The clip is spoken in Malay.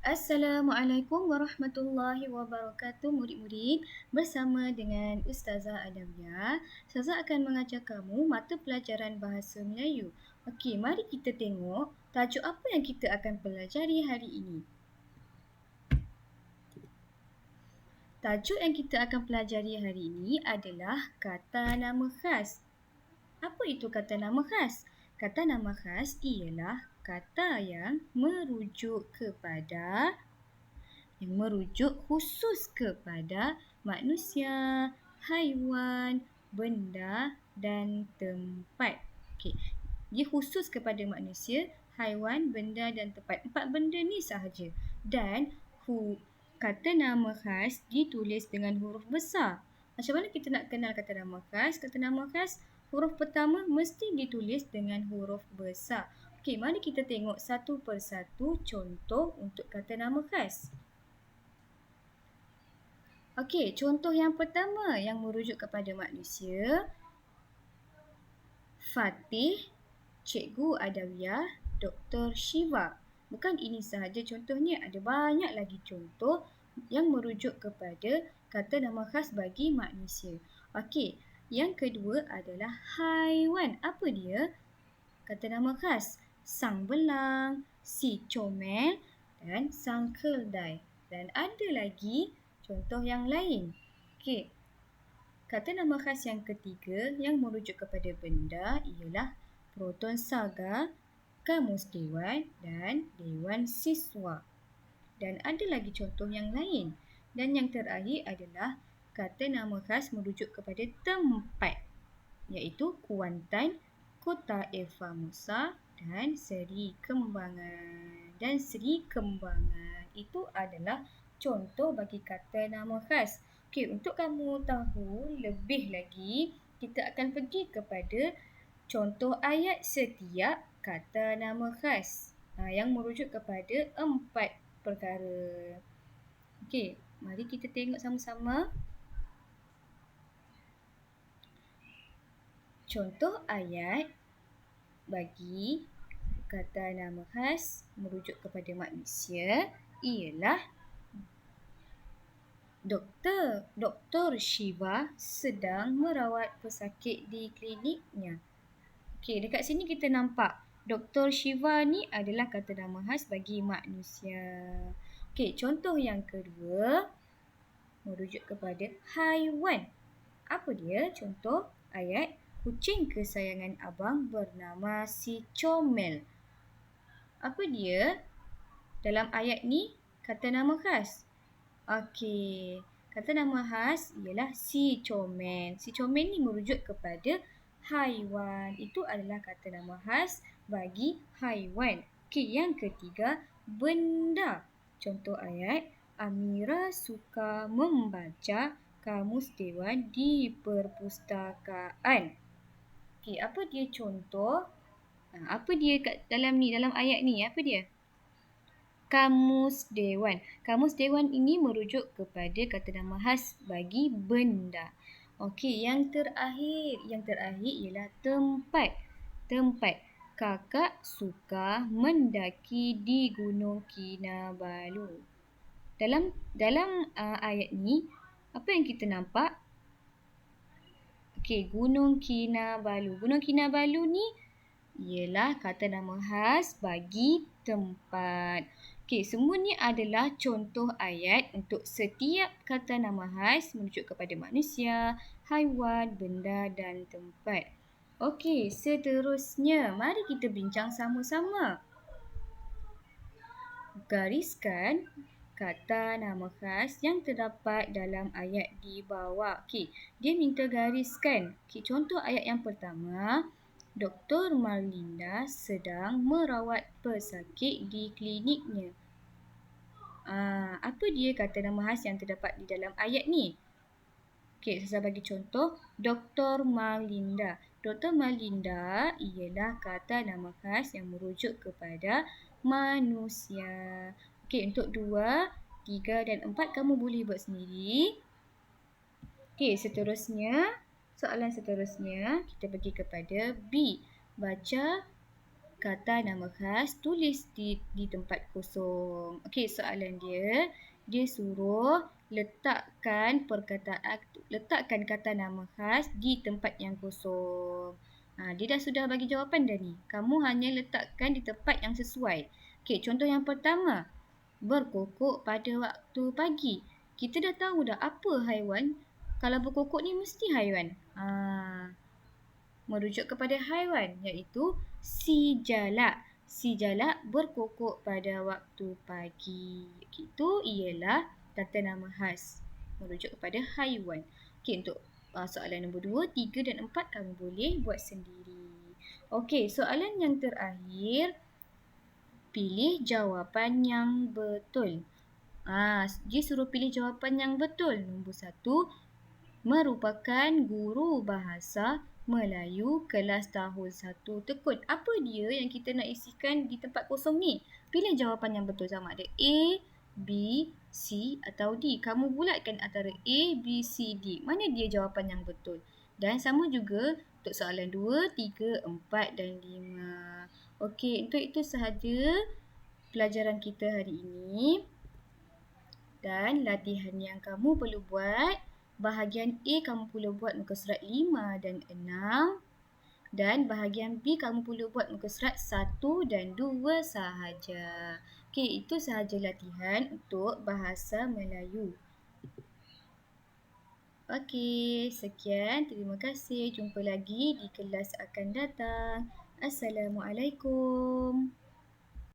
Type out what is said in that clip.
Assalamualaikum warahmatullahi wabarakatuh murid-murid. Bersama dengan Ustazah Adawiyah, Ustazah akan mengajar kamu mata pelajaran Bahasa Melayu. Okey, mari kita tengok tajuk apa yang kita akan pelajari hari ini. Tajuk yang kita akan pelajari hari ini adalah kata nama khas. Apa itu kata nama khas? Kata nama khas ialah kata yang merujuk khusus kepada manusia, haiwan, benda dan tempat. Okey. Dia khusus kepada manusia, haiwan, benda dan tempat. 4 benda ni sahaja. Dan kata nama khas ditulis dengan huruf besar. Macam mana kita nak kenal kata nama khas? Kata nama khas, huruf pertama mesti ditulis dengan huruf besar. Okey, mari kita tengok satu persatu contoh untuk kata nama khas. Okey, contoh yang pertama yang merujuk kepada manusia, Fatih, Cikgu Adawiyah, Dr. Shiva. Bukan ini sahaja contohnya, ada banyak lagi contoh yang merujuk kepada kata nama khas bagi manusia. Okey, yang kedua adalah haiwan. Apa dia? Kata nama khas, sang belang, si comel dan sang keldai. Dan ada lagi contoh yang lain. Okey. Kata nama khas yang ketiga yang merujuk kepada benda ialah Proton Saga, Kamus Dewan dan Dewan Siswa. Dan ada lagi contoh yang lain. Dan yang terakhir adalah kata nama khas merujuk kepada tempat, iaitu Kuantan, Kota Eva Musa dan Seri Kembangan. Itu adalah contoh bagi kata nama khas. Okey, untuk kamu tahu lebih lagi, kita akan pergi kepada contoh ayat setiap kata nama khas yang merujuk kepada 4 perkara. Okey, mari kita tengok sama-sama. Contoh ayat bagi kata nama khas merujuk kepada manusia ialah Dr. Shiva sedang merawat pesakit di kliniknya. Okey, dekat sini kita nampak Dr. Shiva ni adalah kata nama khas bagi manusia. Okey, contoh yang kedua merujuk kepada haiwan. Apa dia? Contoh ayat, kucing kesayangan abang bernama si Comel. Apa dia? Dalam ayat ni kata nama khas. Okey, kata nama khas ialah si Comel. Si Comel ni merujuk kepada haiwan. Itu adalah kata nama khas bagi haiwan. Okey, yang ketiga, benda. Contoh ayat, Amira suka membaca Kamus Dewan di perpustakaan. Okey, apa dia contoh? Apa dia dalam ayat ni? Apa dia? Kamus Dewan. Kamus Dewan ini merujuk kepada kata nama khas bagi benda. Okey, yang terakhir ialah tempat. Tempat. Kakak suka mendaki di Gunung Kinabalu. Dalam ayat ni, apa yang kita nampak? Okey, Gunung Kinabalu. Gunung Kinabalu ni ialah kata nama khas bagi tempat. Okey, semua ni adalah contoh ayat untuk setiap kata nama khas merujuk kepada manusia, haiwan, benda dan tempat. Okey, seterusnya mari kita bincang sama-sama. Gariskan kata nama khas yang terdapat dalam ayat di bawah. Okey, dia minta gariskan. Okey, contoh ayat yang pertama, Dr. Marlinda sedang merawat pesakit di kliniknya. Apa dia kata nama khas yang terdapat di dalam ayat ni? Okey, saya bagi contoh, Dr. Marlinda. Dr. Marlinda ialah kata nama khas yang merujuk kepada manusia. Okey, untuk 2, 3 dan 4 kamu boleh buat sendiri. Okey, soalan seterusnya kita pergi kepada B. Baca kata nama khas, tulis di tempat kosong. Okey, soalan dia suruh letakkan kata nama khas di tempat yang kosong. Dia sudah bagi jawapan dah ni. Kamu hanya letakkan di tempat yang sesuai. Okey, contoh yang pertama. Berkokok pada waktu pagi. Kita dah tahu dah apa haiwan. Kalau berkokok ni mesti haiwan. Merujuk kepada haiwan iaitu si jalak. Si jalak berkokok pada waktu pagi. Itu ialah kata nama khas. Merujuk kepada haiwan. Okey, untuk soalan nombor 2, 3 dan 4 kamu boleh buat sendiri. Okey, soalan yang terakhir. Pilih jawapan yang betul. Dia suruh pilih jawapan yang betul. Nombor 1, merupakan guru bahasa Melayu kelas tahun 1 tekun. Apa dia yang kita nak isikan di tempat kosong ni? Pilih jawapan yang betul, sama ada A, B, C atau D. Kamu bulatkan antara A, B, C, D. Mana dia jawapan yang betul? Dan sama juga untuk soalan 2, 3, 4 dan 5. Okey, untuk itu sahaja pelajaran kita hari ini. Dan latihan yang kamu perlu buat, bahagian A kamu perlu buat muka surat 5 dan 6. Dan bahagian B kamu perlu buat muka surat 1 dan 2 sahaja. Okey, itu sahaja latihan untuk bahasa Melayu. Okey, sekian. Terima kasih. Jumpa lagi di kelas akan datang. Assalamualaikum.